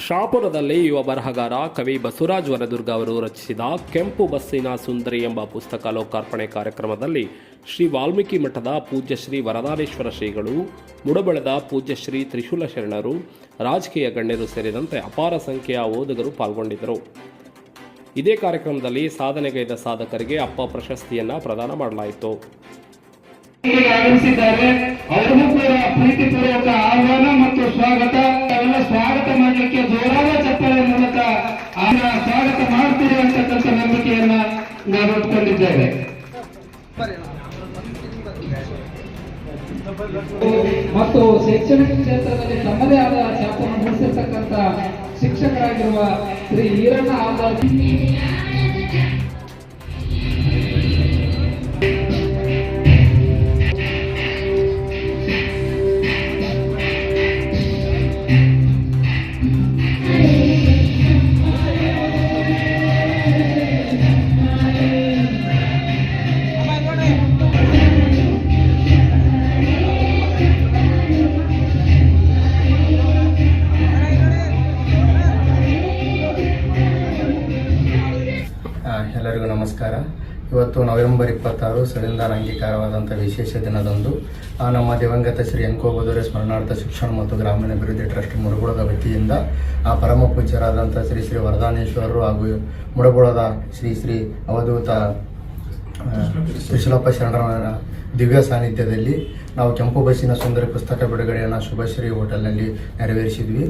ಶಾಪುರದಲ್ಲಿ ಯುವ ಬರಹಗಾರ ಕವಿ ಬಸವರಾಜ್ ವರದುರ್ಗ ಅವರು ರಚಿಸಿದ ಕೆಂಪು ಬಸ್ಸಿನ ಸುಂದರಿ ಎಂಬ ಪುಸ್ತಕ ಲೋಕಾರ್ಪಣೆ ಕಾರ್ಯಕ್ರಮದಲ್ಲಿ ಶ್ರೀ ವಾಲ್ಮೀಕಿ ಮಠದ ಪೂಜ್ಯ ಶ್ರೀ ವರದಾನೇಶ್ವರ ಶ್ರೀಗಳು, ಮುಡಬಳದ ಪೂಜ್ಯ ಶ್ರೀ ತ್ರಿಶೂಲ ಶರಣರು, ರಾಜಕೀಯ ಗಣ್ಯರು ಸೇರಿದಂತೆ ಅಪಾರ ಸಂಖ್ಯೆಯ ಓದುಗರು ಪಾಲ್ಗೊಂಡಿದ್ದರು. ಇದೇ ಕಾರ್ಯಕ್ರಮದಲ್ಲಿ ಸಾಧನೆಗೈದ ಸಾಧಕರಿಗೆ ಅಪ್ಪ ಪ್ರಶಸ್ತಿಯನ್ನು ಪ್ರದಾನ ಮಾಡಲಾಯಿತು. ಆಗಮಿಸಿದ್ದಾರೆ, ಅವರಿಗೂ ಕೂಡ ಪ್ರೀತಿಪೂರ್ವಕ ಆಹ್ವಾನ ಮತ್ತು ಸ್ವಾಗತ. ಸ್ವಾಗತ ಮಾಡಲಿಕ್ಕೆ ಜೋರಾದ ಚಪ್ಪಾಳೆ ಮೂಲಕ ಸ್ವಾಗತ ಮಾಡ್ತೀರಿ ಅಂತಕ್ಕಂಥ ನಂಬಿಕೆಯನ್ನ ನಾವು ಇಟ್ಕೊಂಡಿದ್ದೇವೆ. ಮತ್ತು ಶೈಕ್ಷಣಿಕ ಕ್ಷೇತ್ರದಲ್ಲಿ ತಮ್ಮದೇ ಆದ ಛಾಪನ್ನು ಮೂಡಿಸಿರ್ತಕ್ಕಂಥ ಶಿಕ್ಷಕರಾಗಿರುವ ಶ್ರೀ ಈರಣ್ಣ ಆಲ್ದಾಡಿ ಎಲ್ಲರಿಗೂ ನಮಸ್ಕಾರ. ಇವತ್ತು ನವೆಂಬರ್ 26 ಸಂವಿಧಾನ ಅಂಗೀಕಾರವಾದಂಥ ವಿಶೇಷ ದಿನದಂದು ನಮ್ಮ ದಿವಂಗತ ಶ್ರೀ ಎನ್ಕೋ ಬೋಧರೆ ಸ್ಮರಣಾರ್ಥ ಶಿಕ್ಷಣ ಮತ್ತು ಗ್ರಾಮೀಣಾಭಿವೃದ್ಧಿ ಟ್ರಸ್ಟ್ ಮುಡಬುಳದ ವತಿಯಿಂದ ಪರಮ ಪೂಜ್ಯರಾದಂಥ ಶ್ರೀ ಶ್ರೀ ವರದಾನೇಶ್ವರರು ಹಾಗೂ ಮುಡಬುಳದ ಶ್ರೀ ಶ್ರೀ ಅವಧೂತ ತ್ರಿಶೂಲಪ್ಪ ಶರಣರ ದಿವ್ಯ ಸಾನ್ನಿಧ್ಯದಲ್ಲಿ ನಾವು ಕೆಂಪು ಬಸ್ಸಿನ ಸುಂದರಿ ಪುಸ್ತಕ ಬಿಡುಗಡೆಯನ್ನು ಶುಭಶ್ರೀ ಹೋಟೆಲ್ನಲ್ಲಿ ನೆರವೇರಿಸಿದ್ವಿ.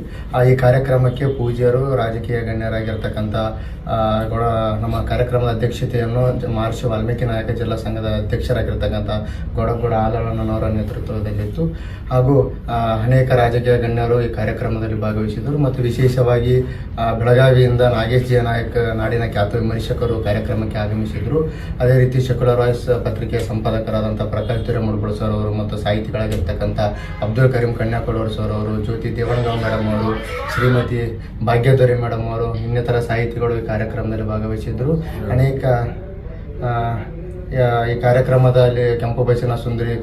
ಈ ಕಾರ್ಯಕ್ರಮಕ್ಕೆ ಪೂಜ್ಯರು, ರಾಜಕೀಯ ಗಣ್ಯರಾಗಿರ್ತಕ್ಕಂಥ ನಮ್ಮ ಕಾರ್ಯಕ್ರಮದ ಅಧ್ಯಕ್ಷತೆಯನ್ನು ಮಹರ್ಷಿ ವಾಲ್ಮೀಕಿ ನಾಯಕ ಜಿಲ್ಲಾ ಸಂಘದ ಅಧ್ಯಕ್ಷರಾಗಿರ್ತಕ್ಕಂಥ ಗೌಡ ಆಲಣ್ಣನವರ ನೇತೃತ್ವದಲ್ಲಿತ್ತು. ಹಾಗೂ ಅನೇಕ ರಾಜಕೀಯ ಗಣ್ಯರು ಈ ಕಾರ್ಯಕ್ರಮದಲ್ಲಿ ಭಾಗವಹಿಸಿದರು. ಮತ್ತು ವಿಶೇಷವಾಗಿ ಬೆಳಗಾವಿಯಿಂದ ನಾಗೇಶ್ ಜೆ ನಾಯಕ್, ನಾಡಿನ ಖ್ಯಾತ ವಿಮರ್ಶಕರು ಕಾರ್ಯಕ್ರಮಕ್ಕೆ ಆಗಮಿಸಿದರು. ಅದೇ ರೀತಿ ಸೆಕ್ಯುಲರ್ ವಾಯ್ಸ್ ಪತ್ರಿಕೆಯ ಸಂಪಾದಕರಾದಂಥ ಪ್ರಕಾಶ್ ಮುಡಬಳ ಸರ್ ಅವರು ಮತ್ತು ಸಾಹಿತಿಗಳಾಗಿರ್ತಕ್ಕಂಥ ಅಬ್ದುಲ್ ಕರೀಂ ಕನ್ಯಾಕೋಳೂರು ಸರ್ ಅವರು, ಜ್ಯೋತಿ ದೇವಣಗಾಂವ್ ಮೇಡಮ್ ಅವರು, ಶ್ರೀಮತಿ ಭಾಗ್ಯದೊರೆ ಮೇಡಮ್ ಅವರು, ಇನ್ನಿತರ ಸಾಹಿತಿಗಳು ಈ ಕಾರ್ಯಕ್ರಮದಲ್ಲಿ ಭಾಗವಹಿಸಿದ್ರು. ಅನೇಕ ಈ ಕಾರ್ಯಕ್ರಮದಲ್ಲಿ ಕೆಂಪು ಬಸ್ಸಿನ ಸುಂದರಿ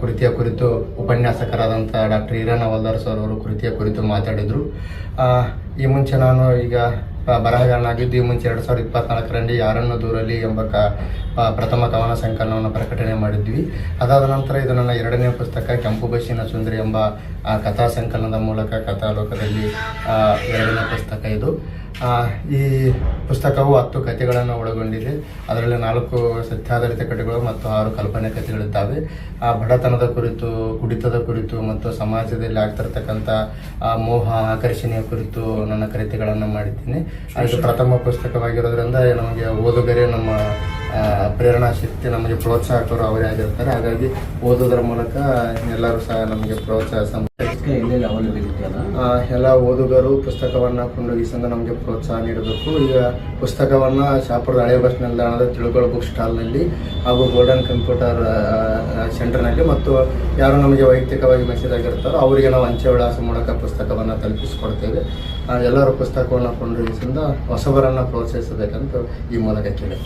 ಕೃತಿಯ ಕುರಿತು ಉಪನ್ಯಾಸಕರಾದಂಥ ಡಾಕ್ಟರ್ ಈರಣ್ಣ ಆಲ್ದಾಡ್ ಸರ್ ಅವರು ಕೃತಿಯ ಕುರಿತು ಮಾತಾಡಿದರು. ಈ ಮುಂಚೆ ನಾನು ಈಗ ಬರಹಗಾರನಾಗಿದ್ದು, ಈ ಮುಂಚೆ 2024ರಲ್ಲಿ ಯಾರನ್ನು ದೂರಲಿ ಎಂಬ ಪ್ರಥಮ ಕವನ ಸಂಕಲನವನ್ನು ಪ್ರಕಟಣೆ ಮಾಡಿದ್ವಿ. ಅದಾದ ನಂತರ ಇದು ನನ್ನ 2ನೇ ಪುಸ್ತಕ ಕೆಂಪು ಬಸ್ಸಿನ ಸುಂದರಿ ಎಂಬ ಕಥಾ ಸಂಕಲನದ ಮೂಲಕ ಕಥಾಲೋಕದಲ್ಲಿ 2ನೇ ಪುಸ್ತಕ ಇದು. ಈ ಪುಸ್ತಕವು 10 ಕಥೆಗಳನ್ನು ಒಳಗೊಂಡಿದೆ. ಅದರಲ್ಲಿ 4 ಸತ್ಯಾಧಾರಿತ ಕಥೆಗಳು ಮತ್ತು 6 ಕಲ್ಪನೆ ಕಥೆಗಳಿದ್ದಾವೆ. ಬಡತನದ ಕುರಿತು, ಕುಡಿತದ ಕುರಿತು ಮತ್ತು ಸಮಾಜದಲ್ಲಿ ಆಗ್ತಿರ್ತಕ್ಕಂಥ ಮೋಹ, ಆಕರ್ಷಣೆಯ ಕುರಿತು ನನ್ನ ಕೃತಿಗಳನ್ನು ಮಾಡಿದ್ದೀನಿ. ಇದು ಪ್ರಥಮ ಪುಸ್ತಕವಾಗಿರೋದ್ರಿಂದ ನಮಗೆ ಓದುಗರೇ ನಮ್ಮ ಪ್ರೇರಣಾ ಶಕ್ತಿ, ನಮಗೆ ಪ್ರೋತ್ಸಾಹಕರು ಅವರೇ ಆಗಿರ್ತಾರೆ. ಹಾಗಾಗಿ ಓದೋದ್ರ ಮೂಲಕ ಎಲ್ಲರೂ ಸಹ ನಮಗೆ ಪ್ರೋತ್ಸಾಹ ಎಲ್ಲ ಓದುಗರು ಪುಸ್ತಕವನ್ನು ಕೊಂಡೊಯ್ಯಿಸಿಂದ ನಮಗೆ ಪ್ರೋತ್ಸಾಹ ನೀಡಬೇಕು. ಈಗ ಪುಸ್ತಕವನ್ನು ಶಾಪುರದ ಹಳೆ ಬಸ್ ನಿಲ್ದಾಣದ ತಿಳುಗೋಳ ಬುಕ್ ಸ್ಟಾಲ್ನಲ್ಲಿ ಹಾಗೂ ಗೋಲ್ಡನ್ ಕಂಪ್ಯೂಟರ್ ಸೆಂಟರ್ನಲ್ಲಿ ಮತ್ತು ಯಾರು ನಮಗೆ ವೈಯಕ್ತಿಕವಾಗಿ ಮೆಸೇಜ್ ಆಗಿರ್ತಾರೋ ಅವರಿಗೆ ನಾವು ಅಂಚೆ ವಿಳಾಸ ಮೂಲಕ ಪುಸ್ತಕವನ್ನು ತಲುಪಿಸಿಕೊಡ್ತೇವೆ. ಎಲ್ಲರೂ ಪುಸ್ತಕವನ್ನು ಕೊಂಡೊಯ್ಯಿಸಿಂದ ಹೊಸಬರನ್ನು ಪ್ರೋತ್ಸಾಹಿಸಬೇಕಂತ ಈ ಮೂಲಕ ಕೇಳಿ